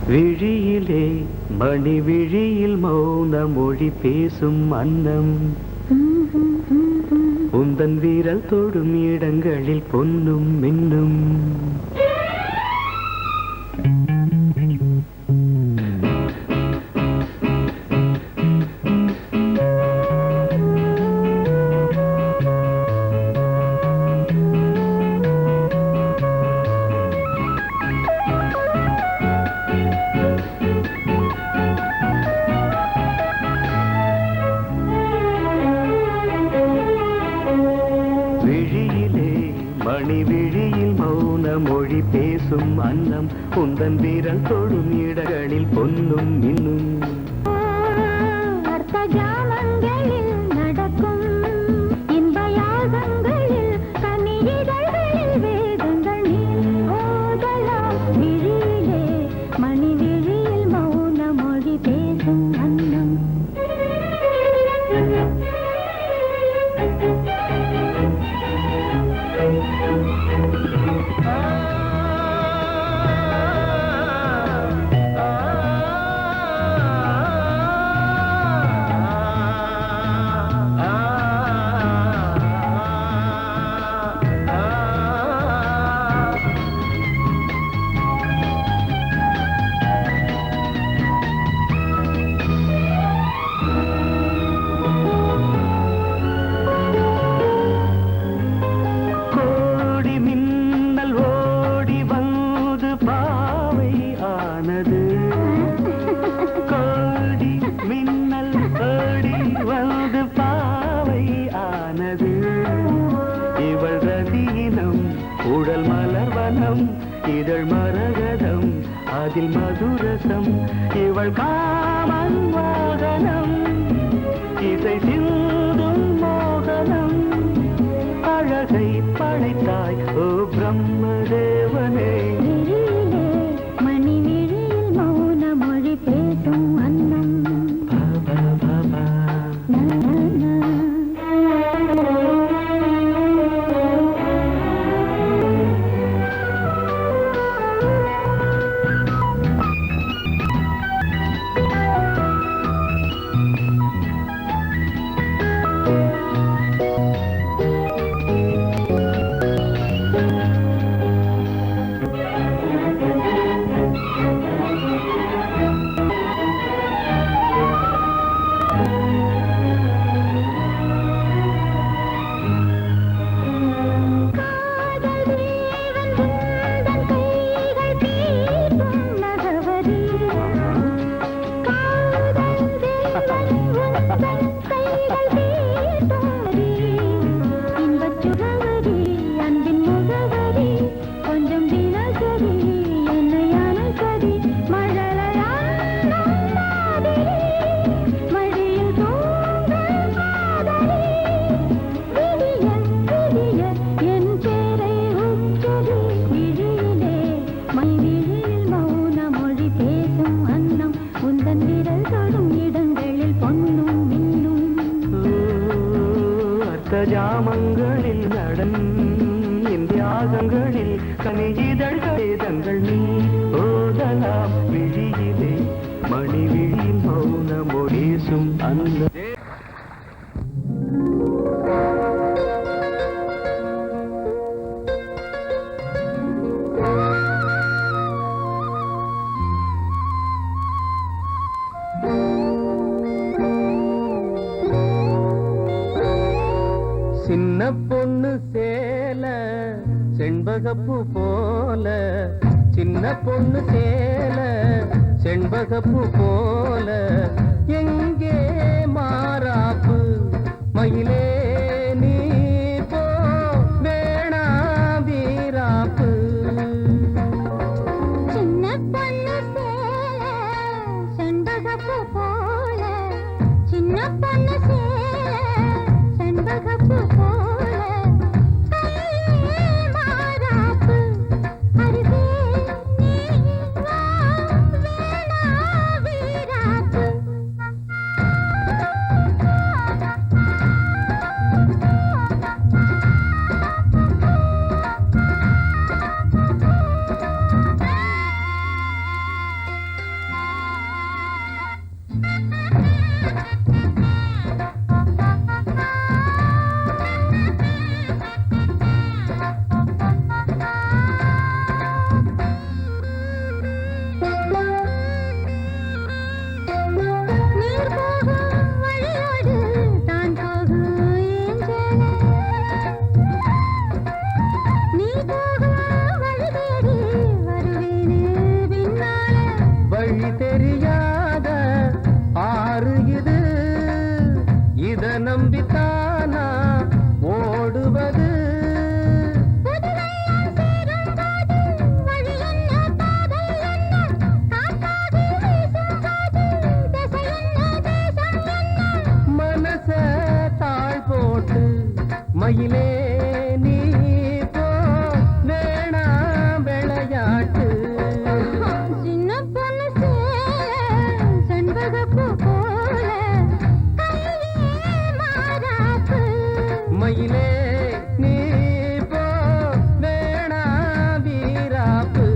விழியிலே மணி விழியில் மௌன மொழி பேசும் அன்னம் உந்தன் வீரல் தொடும் இடங்களில் பொன்னும் மின்னும் மணி விழியில் மௌன மொழி பேசும் அன்னம் உந்தன் வீரல் தொடும் இடங்களில் பொன்னும் மின்னும் அர்த்தஜாமங்களில் நடக்கும் இன்ப யாகங்களில் கனியிதழ்களில் வேதங்கள் நீ ஓதலாம் விழியிலே மணி விழியில் மௌன மொழி பேசும் அன்னம் உடல் மலர்வனம் இதழ் மரகதம் அதில் மதுரசம் இவள் காமன் வாகனம் இசை சிந்தும் மோகனம் அழகை படைத்தாய் ஓ பிரம்மதேவனே மணி விழியில் மௌன மொழி பேசும் அன்னம் ஜாமங்களில் நடன் இந்தியாகங்களில் கனியிதழ் வேதங்கள் நீ ஓதலாம் விழியிலே மணி விழியில் மௌன மொழிசும் அந்த சின்ன பொண்ணு சேல செண்பகப்பூ போல சின்ன பொண்ணு சேல செண்பகப்பூ போல எங்கே மாறாப்பு மயிலே நீ போ வேணா வீராப்பு சின்ன பொண்ணு சேல செண்பகப்பூ போல சின்ன பொண்ணு சேல செண்பகப்பூ மயிலே நீ போ வேணா விளையாட்டு சின்ன பொண்ணு செண்பகப்பூ போல கையே மாறாப்பு மயிலே நீ போ வேணா வீராப்பு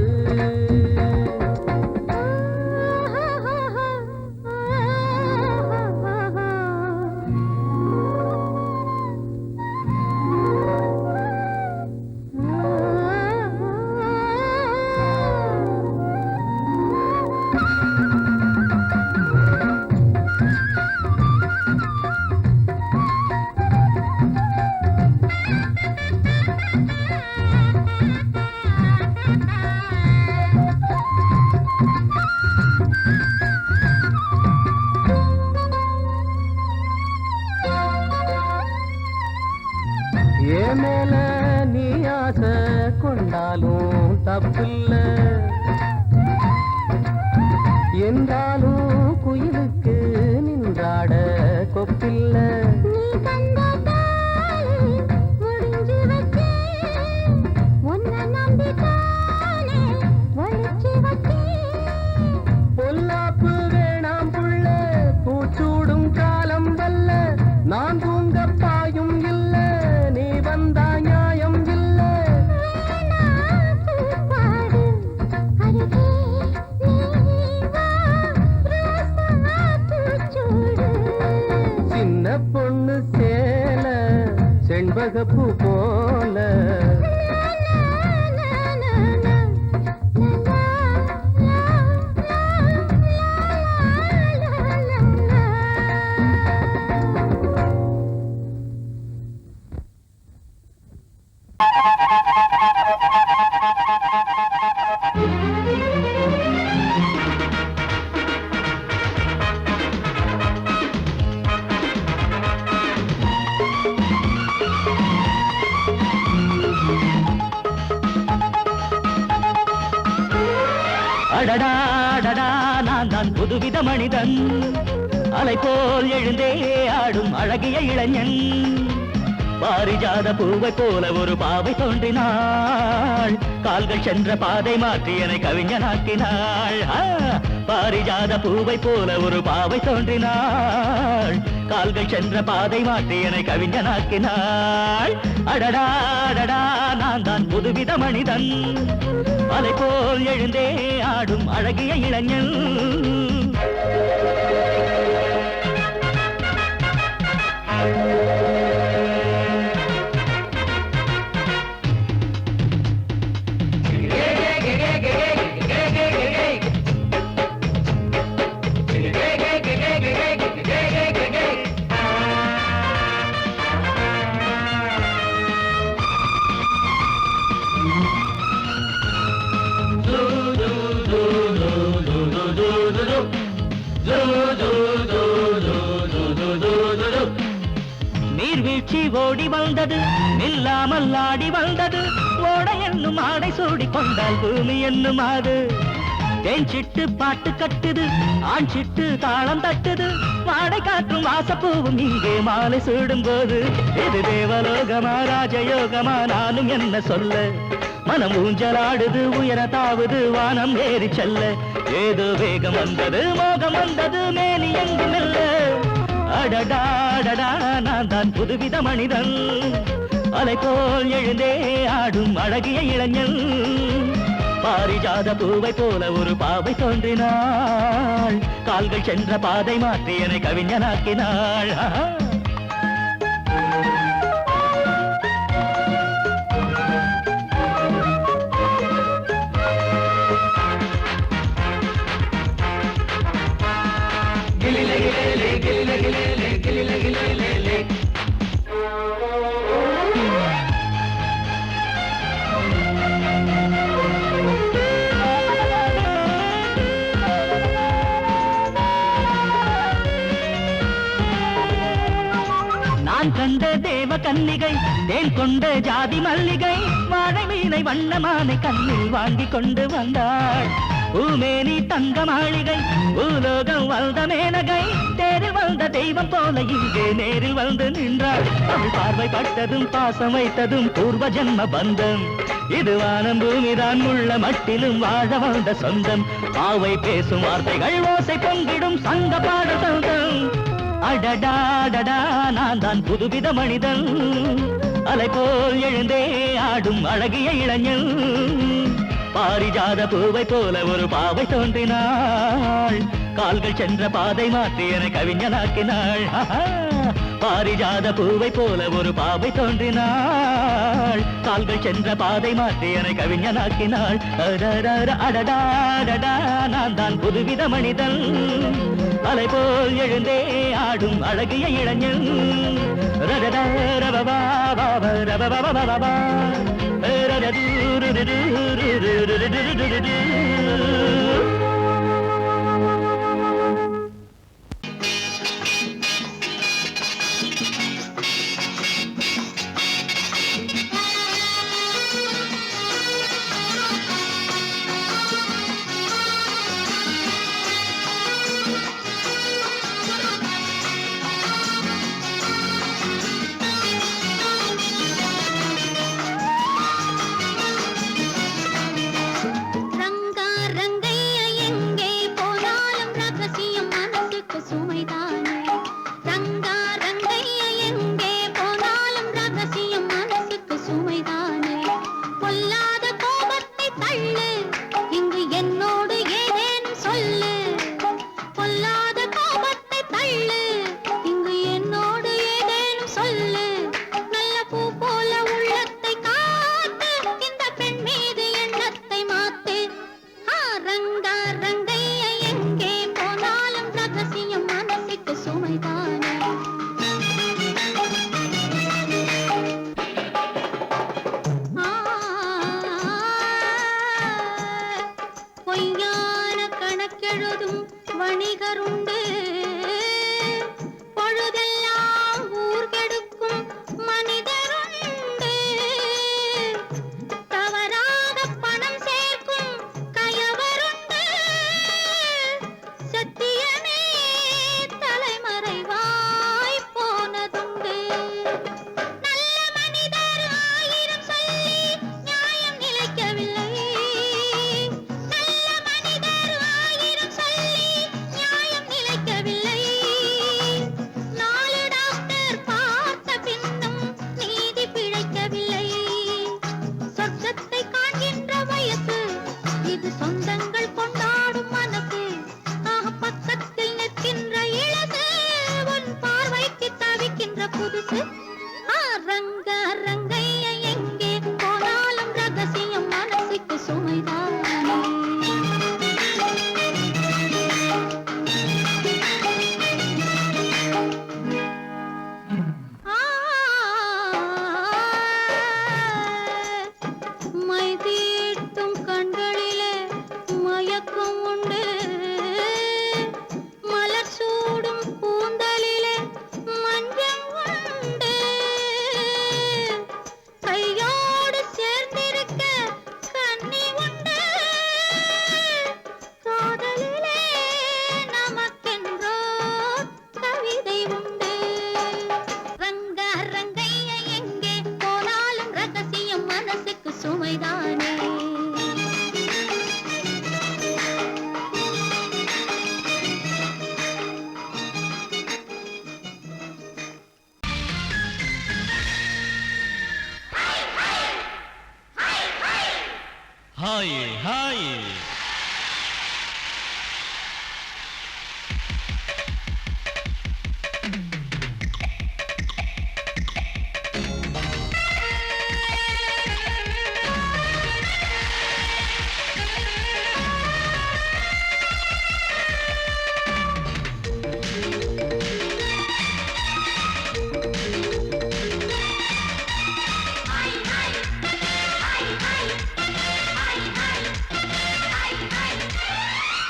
ஏன் மேல நீ ஆசை கொண்டாலும் தப்பில்ல என்றாலும் குயிலுக்கு நின்றாட கொப்பில்ல நீ தந்த தாலி முடிஞ்சு வச்சேன் உன்னை நம்பித்தானே ஒளிச்சு வச்சேன் பொல்லாப்பு வேணாம் புள்ள பூச்சூடும் காலம் வல்ல நான் தூங்க பாயும் இல்ல நீ வந்தா நியாயம் இல்ல பாடு அருகே நீ வா ரோசா பூச்சூடு சின்ன பொண்ணு சேல செண்பகப்பூ போல அடடா அடடா நான் தான் புதுவித மனிதன் அலை போல் எழுந்தே ஆடும் அழகிய இளைஞன் பாரிஜாத பூவை போல ஒரு பாவை தோன்றினாள் கால்கள் சென்ற பாதை மாற்றி என்னை கவிஞனாக்கினாள் பாரிஜாத பூவை போல ஒரு பாவை தோன்றினாள் கால்கள் சென்ற பாதை மாற்றி என்னை கவிஞனாக்கினாள் அடடா அடடா நான் தான் புதுவித மனிதன் அலை போல் எழுந்தே ஆடும் அழகிய இளைஞன் நீர்வீழ்ச்சி ஓடி வந்தது நில்லாமல் ஆடி வந்தது ஓட என்னும் ஆடை சூடி கொண்டால் பூமி என்னும் ஆடு தேஞ்சிட்டு பாட்டு கட்டுது ஆண் சிட்டு தாளம் தட்டுது வாடை காற்றும் வாசப்பூவும் இங்கே மாலை சூடும் போது இது தேவலோகமா ராஜயோகமா நானும் என்ன சொல்ல மனம் ஊஞ்சலாடுது உயர தாவுது வானம் ஏறி செல்ல ஏதோ வேகம் வந்தது மோகம் வந்தது மேனி எங்கும் இல்ல அடடா அடடா நான் தான் புதுவித மனிதன் அலை போல் எழுந்தே ஆடும் அழகிய இளைஞன் பாரிஜாத பூவை போல ஒரு பாவை தோன்றினாள் கால்கள் சென்ற பாதை மாற்றி என்னை கவிஞனாக்கினாள் நான் கண்ட தேவ கன்னிகை தேன் கொண்ட ஜாதி மல்லிகை வாழை மீனை வண்ணமானை கண்ணில் வாங்கி கொண்டு வந்தாள் பூமேனி தங்க மாளிகை பூலோகம் வந்த மேனகை தேரில் வந்த தெய்வம் போல இங்கே நேரில் வந்து நின்றாள் அவள் பார்வை பட்டதும் பாசம் வைத்ததும் பூர்வ ஜன்ம பந்தம் இது வானம் பூமிதான் உள்ள மட்டிலும் வாழ வந்த சொந்தம் பாவை பேசும் வார்த்தைகள் ஓசை பொங்கிடும் சங்க பாட சொந்தம் அடடாடடா நான் தான் புதுவித மனிதன் அலை போல் எழுந்தே ஆடும் அழகிய இளைஞன் பாரிஜாத பூவை போல ஒரு பாவை தோன்றினாள் கால்கள் சென்ற பாதை மாற்றி என கவிஞனாக்கினாள் பாரிஜாத பூவை போல ஒரு பாவை தோன்றினாள் கால்கள் சென்ற பாதை மாற்றி என கவிஞனாக்கினாள் அடடா நான் தான் புதுவித மனிதன் அலை போல் எழுந்தே ஆடும் அழகிய இளைஞன்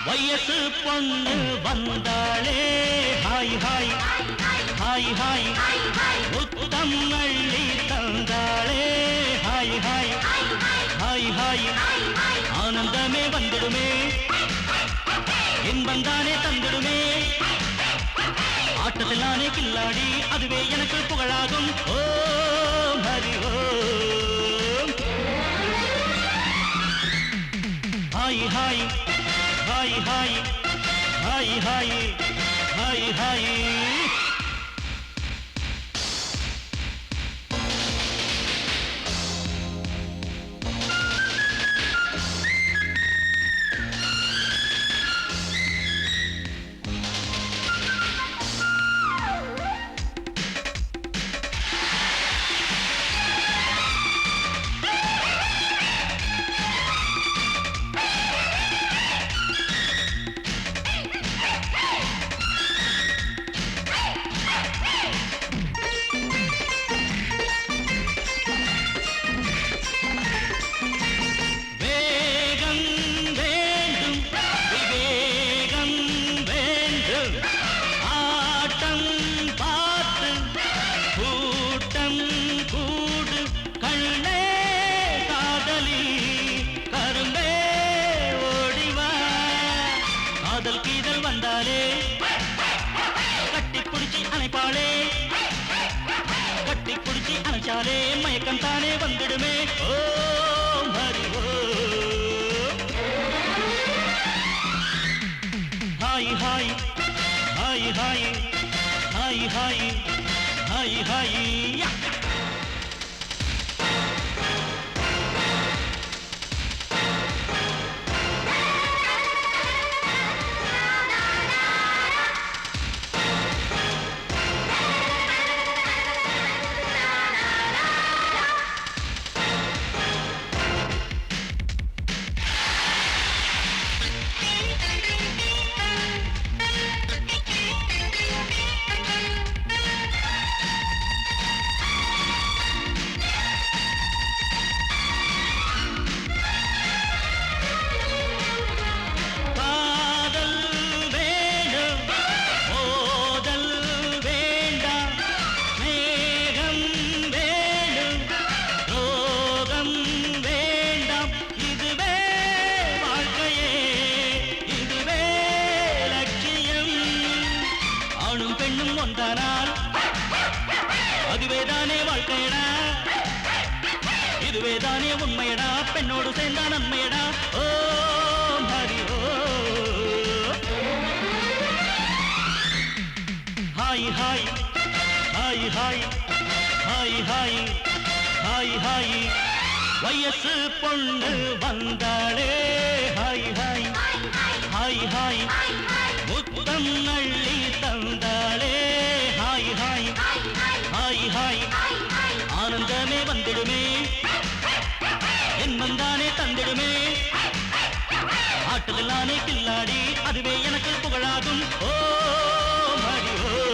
வயசு பொண்ணு வந்தாளே ஹாய் ஹாய் ஹாய் ஹாய் முத்தம் அள்ளி தந்தாளே ஹாய் ஹாய் ஹாய் ஹாய் ஆனந்தமே வந்துடுமே இன்பந்தானே தந்துடுமே ஆட்டத்தில் நானே கில்லாடி அதுவே எனக்கு புகழாகும் ஓம் ஹரி ஓம் ஹாய் ஹாய் ஹாய் ஹாய் ஹாய் ஹாய் ஹாய் ஹாய் மயக்கம் தானே வந்துடுமே ஓம் ஹரி ஓம் ஹாய் ஹாய் ஹாய் ஹாய் ஹாய் ஹாய் ஹாய் ஹாய் இதுவேதானே உண்மையடா பெண்ணோடு சேர்ந்தா நன்மையடா ஓம் ஹரி ஓம் ஹாய் ஹாய் ஹாய் ஹாய் ஹாய் ஹாய் ஹாய் ஹாய் வயசு பொண்ணு வந்தாளே ஹாய் ஹாய் ஹாய் ஹாய் முத்தம் நள்ளி தந்தாளே ஹாய் ஹாய் ஹாய் ஹாய் ஆனந்தமே வந்துடுமே என்மந்தானே தந்திடுமே ஆட்டத்தில் நானே கில்லாடி அதுவே எனக்கு புகழாகும் ஓம் ஹரி ஓம்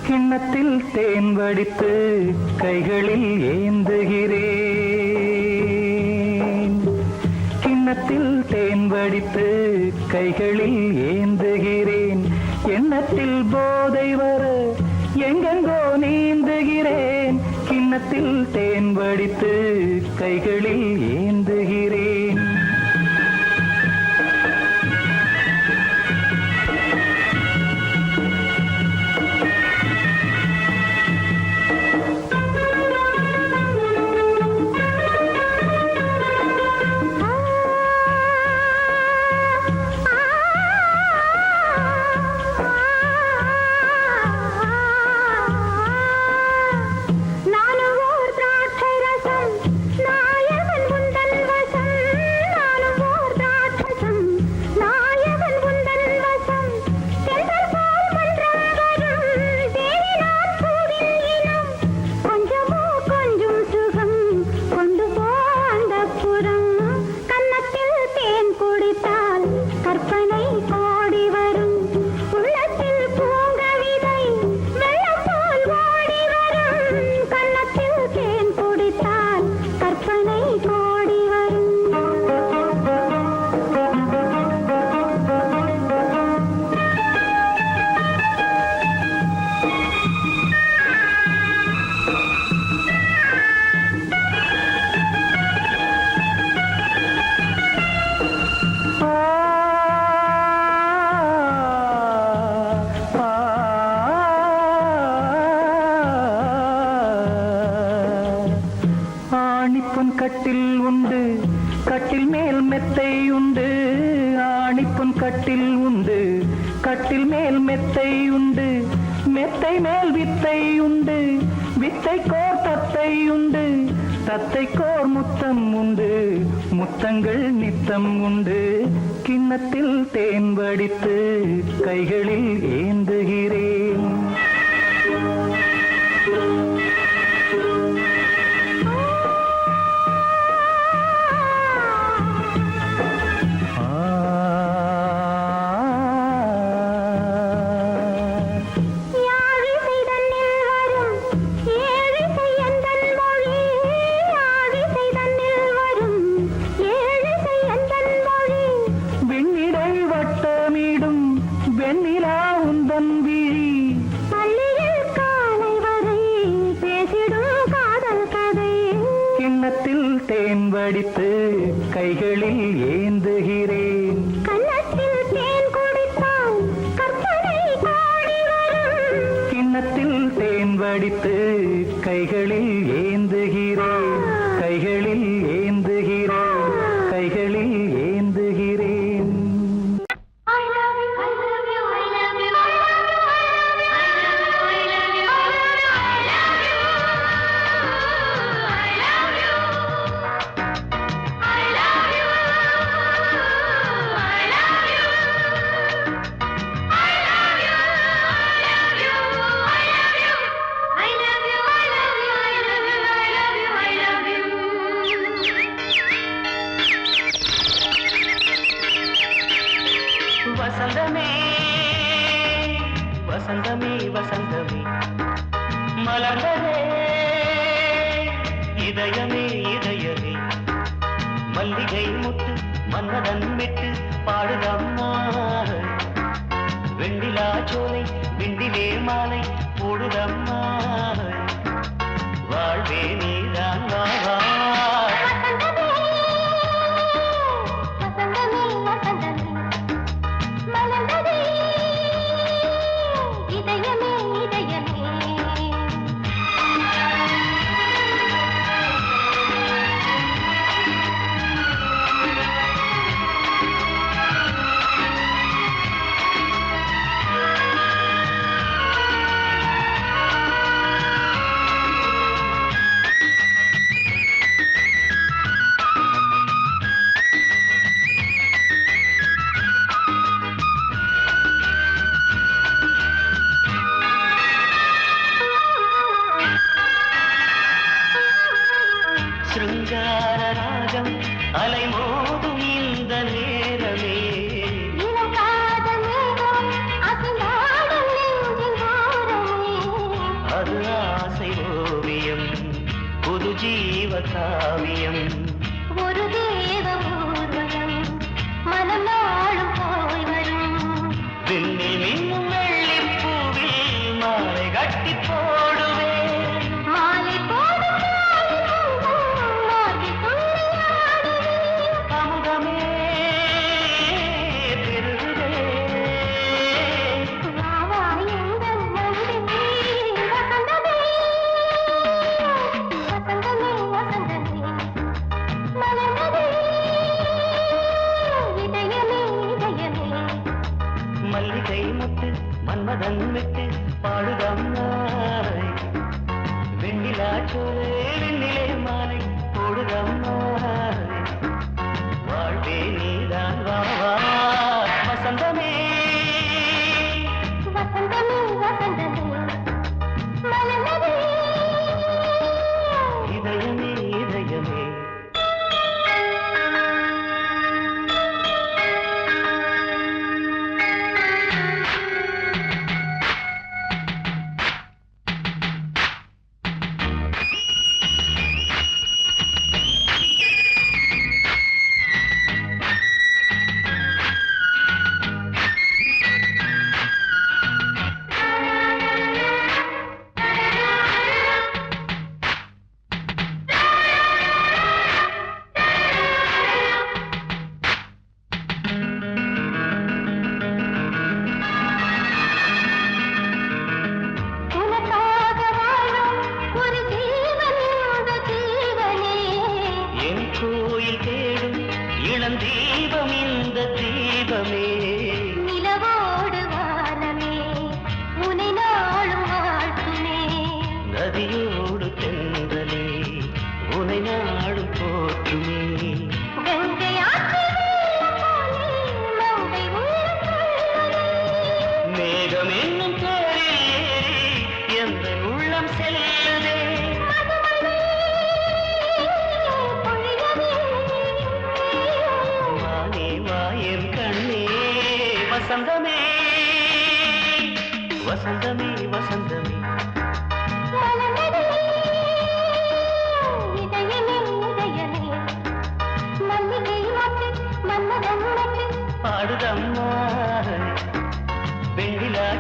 கிண்ணத்தில் தேன் வடித்து கைகளில் ஏந்துகிறேன் கிண்ணத்தில் தேன் வடித்து கைகளில் ஏந்துகிறேன் எண்ணத்தில் போதை வர எங்கெங்கோ நீந்துகிறேன் கிண்ணத்தில் தேன் வடித்து கைகளில் ஏந்துகிறேன் கட்டில் உண்டு, கட்டில் மேல் மெத்தை உண்டு. ஆணிப்பொன் கட்டில் உண்டு, கட்டில் மேல் மெத்தை உண்டு. மெத்தை மேல் வித்தை உண்டு, வித்தைக்கோர் தத்தை உண்டு. தத்தைக்கோர் முத்தம் உண்டு, முத்தங்கள் நித்தம் உண்டு. கிண்ணத்தில் தேன் வடித்து கைகளில் ஏந்துகிறேன். தேன் வடித்து கைகளில் ஏந்துகிறேன். கன்னத்தில் தேன் குடித்தால் கற்பனை கோடி வரும். கிண்ணத்தில் தேன் வடித்து கைகளில் ஏந்துகிறேன். கைகளில் ஏந்துகிறேன். கைகளில் ஏந்துகிறேன். I love you, I love you, I love you, I love you, I love you, I love you, I love you, I love you, I love you, I love you, I love you, I love you, I love you, I love you, I love you, I love you, I love you, I love you. வசந்தமே வசந்தமே வசந்தமே மலர்ந்ததே இதயமே இதயமே மல்லிகை முட்டு மன்னதன் விட்டு பாடுதம்மா வெண்ணிலா சோலை விண்டிலே மாலை போடுதம்மா வாழ்வே நீதான் வா வா. வசந்தமே வசந்தமே மலர்ந்ததே இதயமே இதயமே. சிருங்கார ராகம் அலைமோதும் இந்த நேரமே இளம் காதல் மேகம் அசைந்தாடும் நெஞ்சின் ஓரமே. அது ஆசை ஓவியம் புது ஜீவ காவியம் ஒரு தேவ ஊர்வலம் மனம் நாளும் போய் வரும். விண்ணில் மின்னும் வெள்ளிப்பூவில் மாலை கட்டி போடுவேன் மாலை போடும் மார்கழி துள்ளியாடுவேன். அமுதமே பெருகுதே வா வா எங்கள் நந்தினி. வசந்தமே வசந்தமே வசந்தமே மலர்ந்ததே இதயமே இதயமே. மல்லிகை முட்டு மன்மதன் விட்டு பாடுதம்மாய் வெண்ணிலா சோலை வெண்ணிலே மாலை போடுதம்மாய் வாழ்வே நீதான் வா வா. வசந்தமே வசந்தமே வசந்தமே மலர்ந்ததே இதயமே இதயமே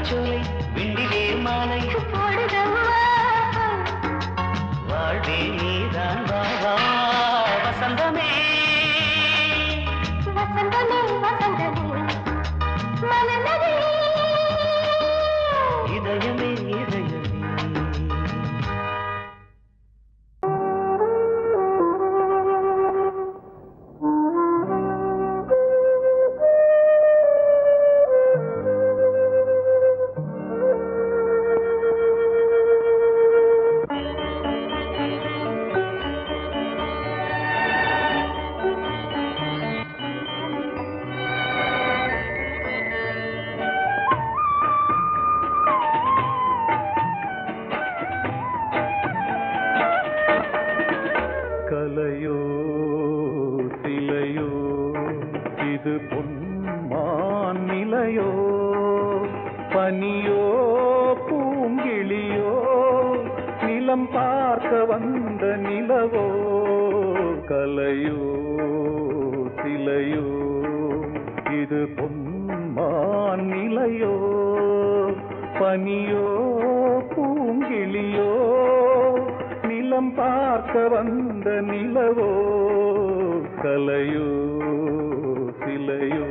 மல்லிச்சோலை விண்டிலே மாலை போடுதம்மா வாழ்வே நீதான் வா வசந்தமே வசந்தமே வசந்தமே மலர்ந்ததே இதயமே இதயமே கலையோ சிலையோ இது பொன்மான் நிலையோ பனியோ பூங்கிளியோ நிலம் பார்க்க வந்த நிலவோ கலையோ சிலையோ இது பொன்மான் நிலையோ பனியோ பூங்கிளியோ நிலம் பார்க்க வந்த நிலவோ கலையோ சிலையோ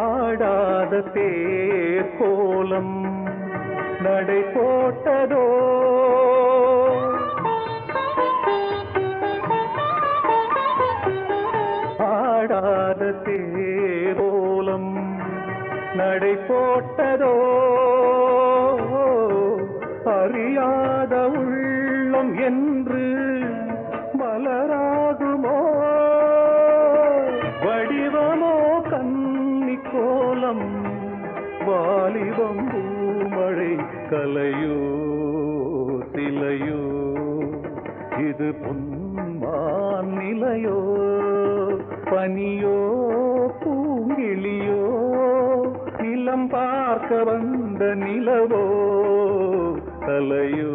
ஆடாத தேர் கோலம் நடை போட்டதோ ஆடாத தேர் கோலம் நடை போட்டதோ அறியாத உள்ளம் என்று மலராகுமோ வடிவமோ கன்னி கோலம் வாலிபம் பூமழை கலையோ சிலையோ இது பொன்மான் நிலையோ பனியோ பூங்கிளியோ நிலம் பார்க்க வந்த நிலவோ கலையோ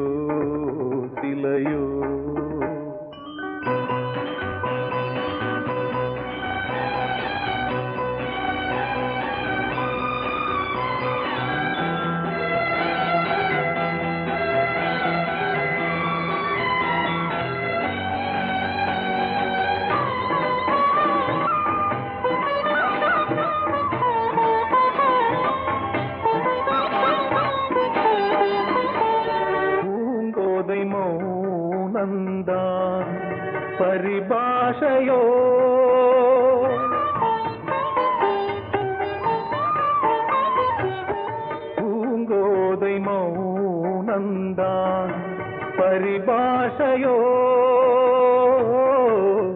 சிலையோ மௌனந்தான் பரிபாஷையோ பூங்கோதை மௌனந்தான் பரிபாஷையோ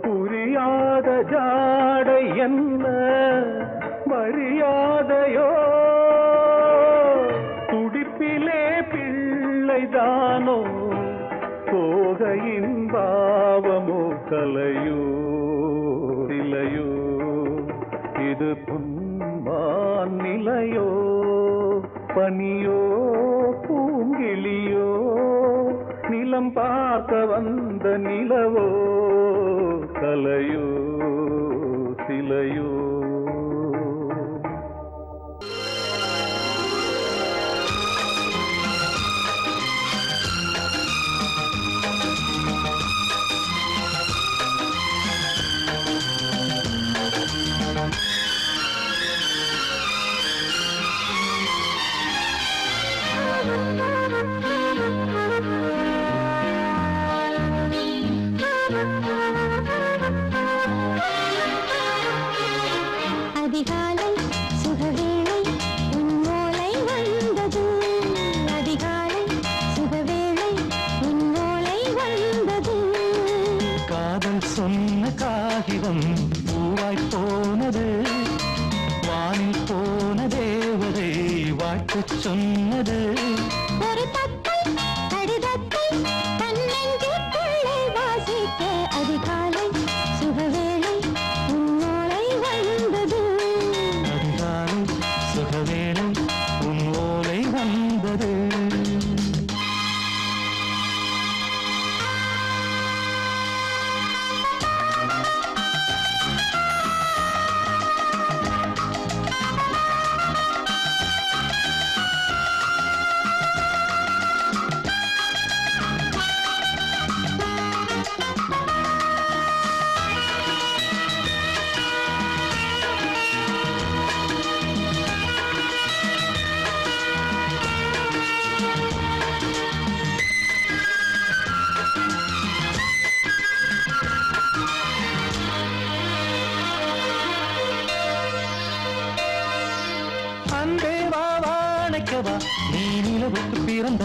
புரியாத ஜாடை என்ன மரியாதையோ துடிப்பிலே பிள்ளைதானோ போகையின் பாவமோ கலையோ சிலையோ இது பொன்மான் நிலையோ பனியோ பூங்கிளியோ நிலம் பார்க்க வந்த நிலவோ கலையோ சிலையோ அதிகாலை சுகவேளை உன்னோலை வந்தது அதிகாலை சுகவேளை உன்னோலை வந்தது காதல் சொன்ன காகிதம் பூவாய் போனது வானில் போன தேவதை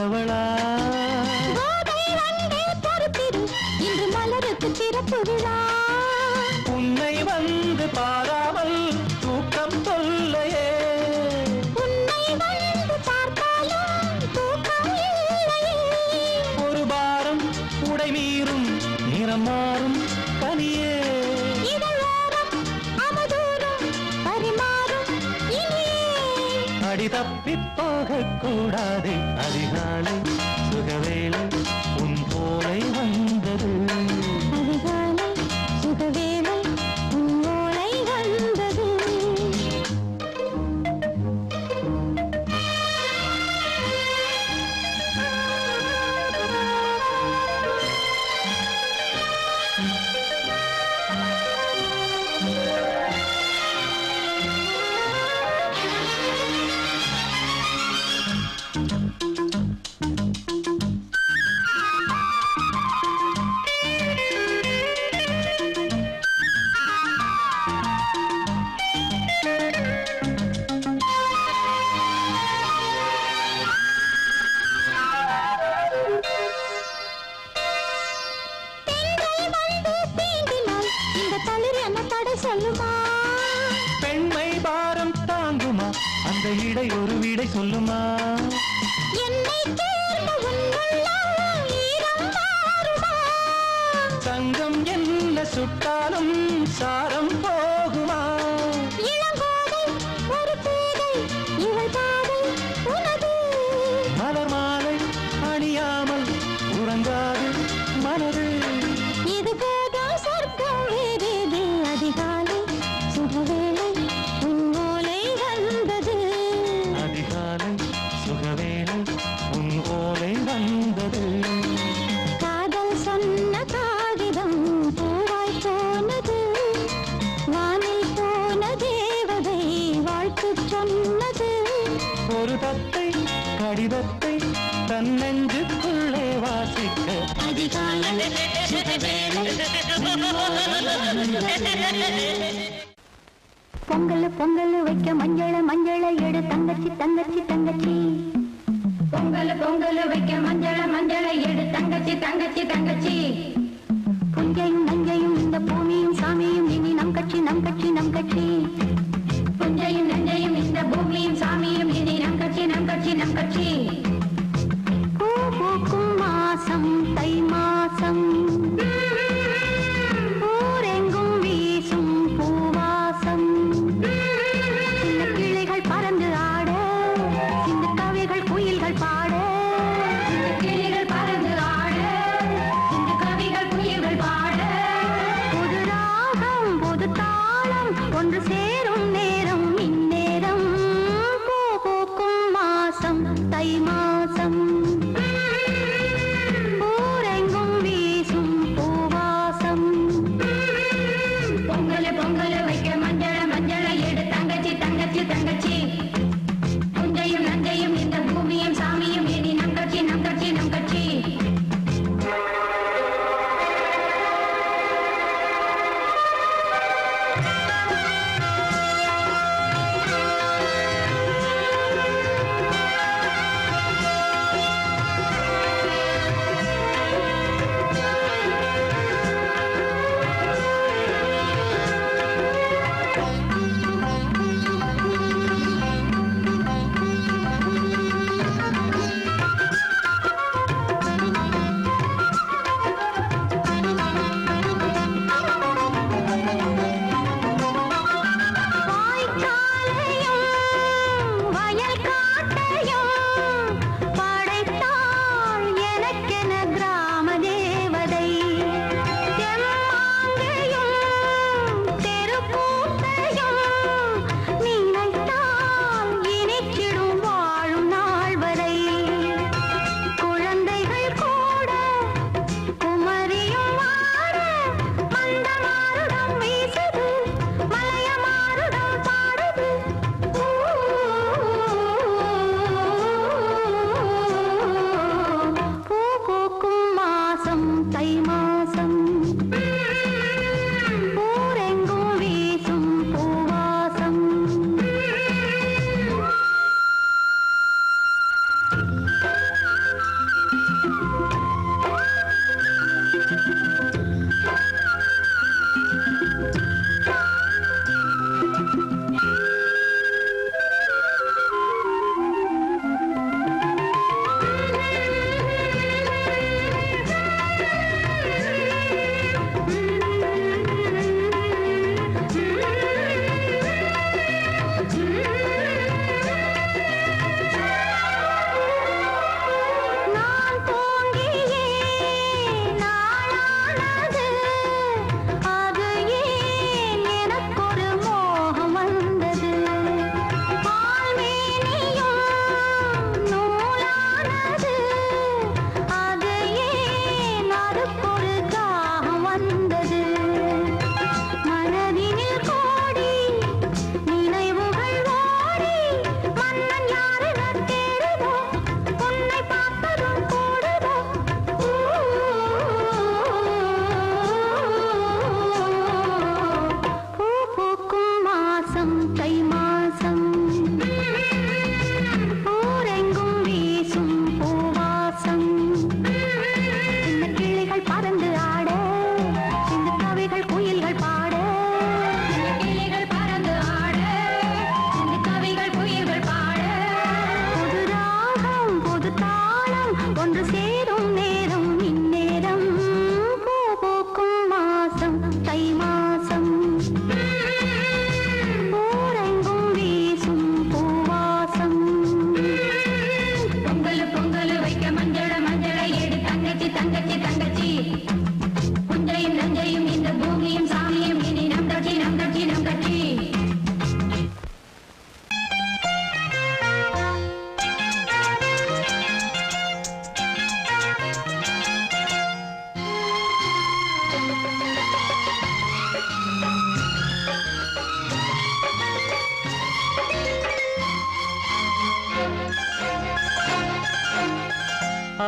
நல்லவளா கோதை வந்தே பொறுத்திரு, இன்று மலருக்கு திறப்பு விழா. உன்னை வந்து பாராமல் தூக்கம் சொல்லையே உன்னை வந்து பார்த்தாலும் தூக்கம் இல்லையே. ஒரு பாரம் உடை மீறும் நிறம் மாறும் கனியே இதழோரம் அமுதூரம் பரிமாறும் இனியே. அடி தப்பி போகக் கூடாது அதிகாலை சுகவேளை உன் போலை வந்தது அதிகாலை சுகவேளை உன் ஓலை வந்தது. பெண்கள் வந்து தீண்டினால் இந்த தளிர் என்ன தடை சொல்லுமா? பெண்மை பாரம் தாங்குமா அந்த இடை ஒரு விடை சொல்லுமா என்னை தேர்ந்த உன் உள்ளம் ஈரம் மாறுமா? தங்கம் என்ன சுட்டாலும் சாரம் போகுமா இளங்கோதை ஒரு பேதை இவள் பாதை உனது. மலர் மாலை அணியாமல் உறங்காது மனது இது போதும் சொர்க்கம் வேறேது. அதிகாலை சுகவேளை உன் ஓலை வந்தது. அதிகாலை சுகவேளை உன் ஓலை வந்தது காதல் சொன்ன காகிதம் பூவாய் போனது. வானில் போன தேவதை வாழ்த்து சொன்னது. ஒரு தத்தை கடிதத்தை தன் நெஞ்சுக்குள்ளே வாசிக்க அதிகாலை சுகவேளை உன் ஓலை வந்தது. பொங்கல் பொங்கல் வைக்க மஞ்சள மஞ்சள எடு தங்கச்சி தங்கச்சி தங்கச்சி. பொங்கல் பொங்கல் வைக்க மஞ்சள மஞ்சள எடு தங்கச்சி தங்கச்சி தங்கச்சி. புஞ்சையும் நஞ்சையும் இந்த பூமியும் சாமியும் இனி நம் கட்சி நம் கட்சி நம் கட்சி. புஞ்சையும் நஞ்சையும் இந்த பூமியும் சாமியும் இனி நம் கட்சி நம் கட்சி நம் கட்சி. பூ பூக்கும் மாசம் தை மாசம் ஊரெங்கும் வீசும் பூவாசம். சின்ன கிளிகள் பறந்து ஆட சின்ன கவிகள் குயில்கள் பாட. சின்ன கிளிகள் பறந்து ஆட சின்ன கவிகள்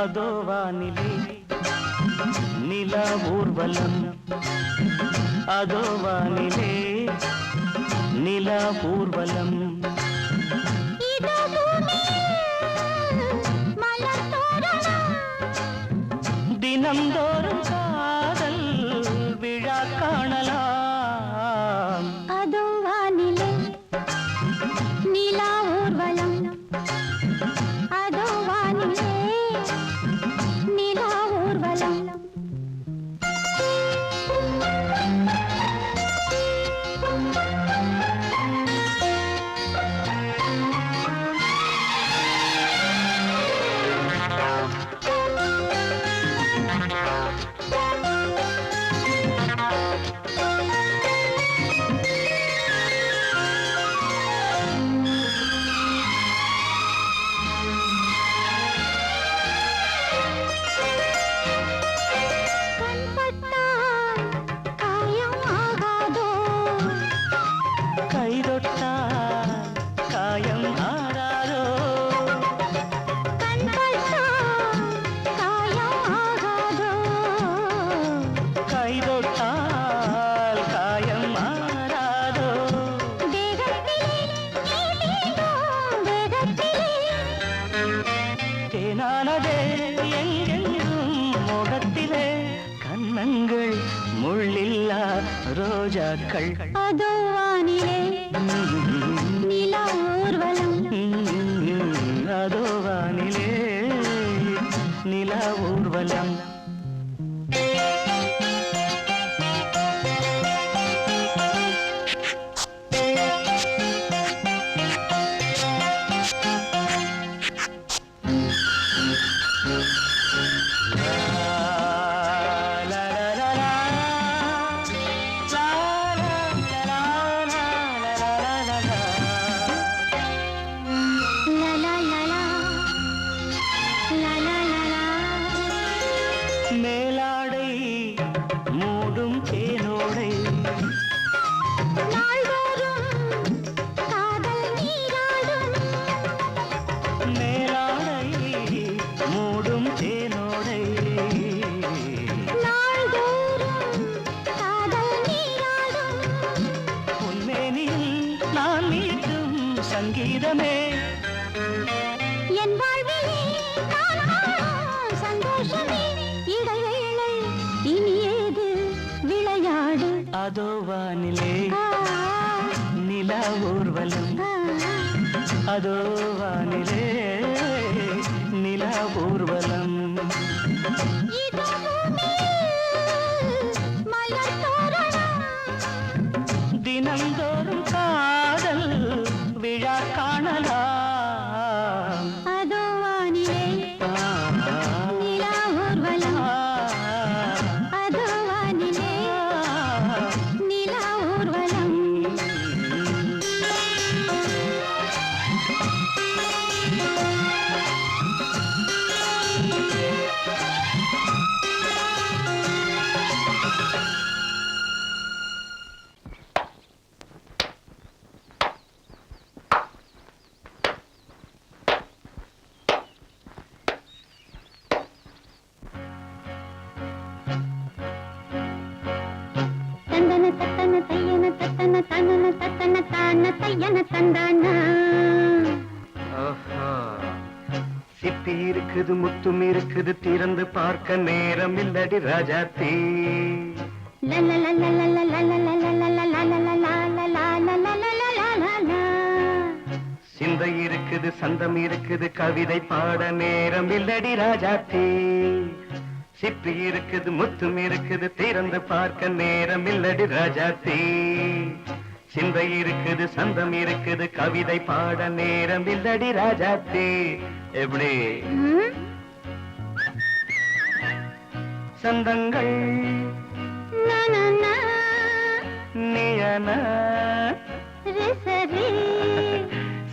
அதோ வானிலே நிலா ஊர்வலம், அதோ வானிலே நிலா ஊர்வலம். தினந்தோறும் காதல் விழா காணலாம். அதோ வானிலே நிலா ஊர்வலம், அதோ வானிலே நிலா ஊர்வலம். முள்ளில்லா ரோஜாக்கள். அதோ வானிலே நிலா ஊர்வலம், அதோ வானிலே நிலா ஊர்வலம். மேலாடை மூடும் தேனோடை, நாள்தோறும் காதல் நீராடும். மேலாடை மூடும் தேனோடை, நாள்தோறும் காதல் நீராடும். உன்மேனில் நான் மீட்டும் சங்கீதமே, என் வாழ்விலே நான் காணும் சந்தோஷமே. இடைவேளை இனியேது விளையாடு. அதோ வானிலே நிலா ஊர்வலம், அதோ வானிலே நிலா ஊர்வலம். இதோ பூமியில் மலர் தோரணம், தினந்தோறும் காதல் விழா காணலாம். அதோ வானிலே நிலா ஊர்வலம், அதோ வானிலே நிலா ஊர்வலம். தந்தன தத்தன தையன தத்தன தனன தத்தன தான தையன தந்தானா. சிப்பி இருக்குது முத்தும் இருக்குது, திறந்து பார்க்க நேரம் இல்லடி ராஜாத்தி. சிந்தை இருக்குது சந்தம் இருக்குது, கவிதை பாட நேரம் இல்லடி ராஜாத்தி. சிப்பி இருக்குது முத்தும் இருக்குது, திறந்து பார்க்க நேரம் இல்லடி ராஜாத்தி. சிந்தை இருக்குது சந்தம் இருக்குது, கவிதை பாட நேரம் இல்லடி ராஜாத்தி. எப்படி சந்தங்கள் நியன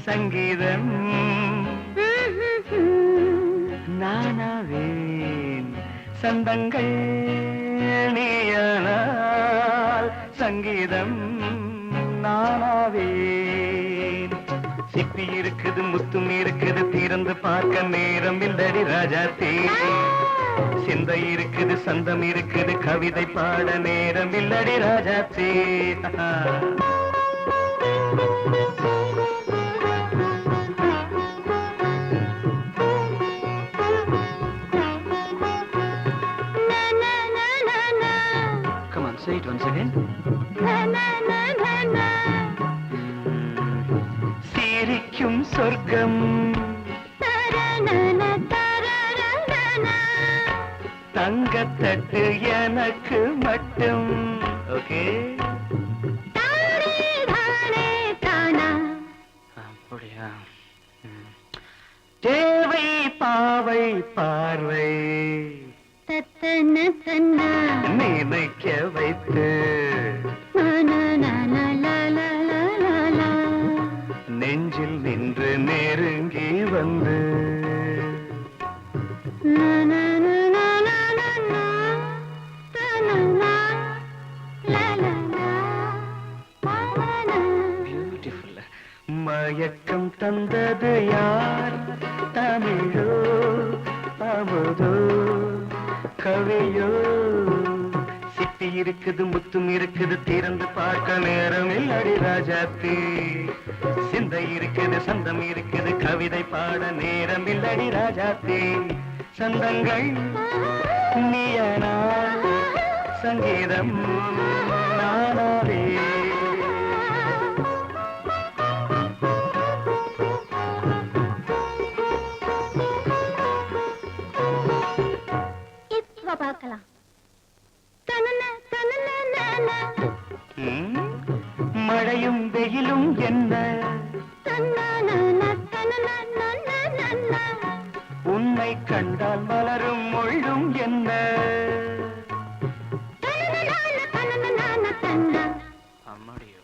சங்கீதம் நானாவேன். சந்தங்கள் நீயானால் சங்கீதம் நானாவேன். சிப்பி இருக்குது முத்தும் இருக்குது திறந்து பார்க்க நேரம் இல்லடி ராஜாத்தே சிந்தை இருக்குது சந்தம் இருக்குது கவிதை பாட நேரம் இல்லடி ராஜாத்தே Come on, say it once again. சிரிக்கும் சொர்க்கம் தங்கத்தட்டு எனக்கு மட்டும் ஓகே அப்படியா தேவை பாவை பார்வை நினைக்க வைத்து நெஞ்சில் நின்று நெருங்கி வந்து பியூட்டிஃபுல் மயக்கம் தந்தது யார் தமிழோ அமுதோ கவியோ சிப்பி இருக்குது முத்தும் இருக்குது திறந்து பார்க்க நேரம் இல்லடி ராஜாத்தி சிந்தை இருக்குது சந்தம் இருக்குது கவிதை பாட நேரம் இல்லடி ராஜாத்தி சந்தங்கள் நீயனா சங்கீதம் நானாவே பார்க்கலாம் மழையும் வெயிலும் என்ன உன்னை கண்டால் மலரும் மொழியும் என்ன அம்மாடியோ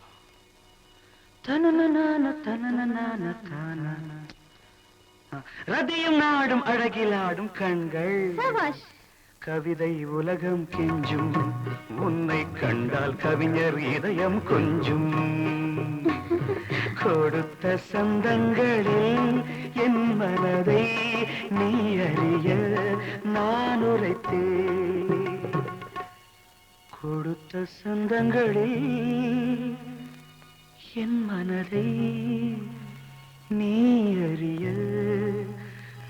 ரதியும் நாடும் அழகிலாடும் கண்கள் கவிதை உலகம் கெஞ்சும் உன்னை கண்டால் கவிஞர் இதயம் கொஞ்சும் கொடுத்த சந்தங்களில் என் மனதை நீ அறிய நான் உரைத்தேன் கொடுத்த சந்தங்களில் என் மனதை நீ அறிய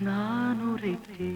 நான் உரைத்தேன்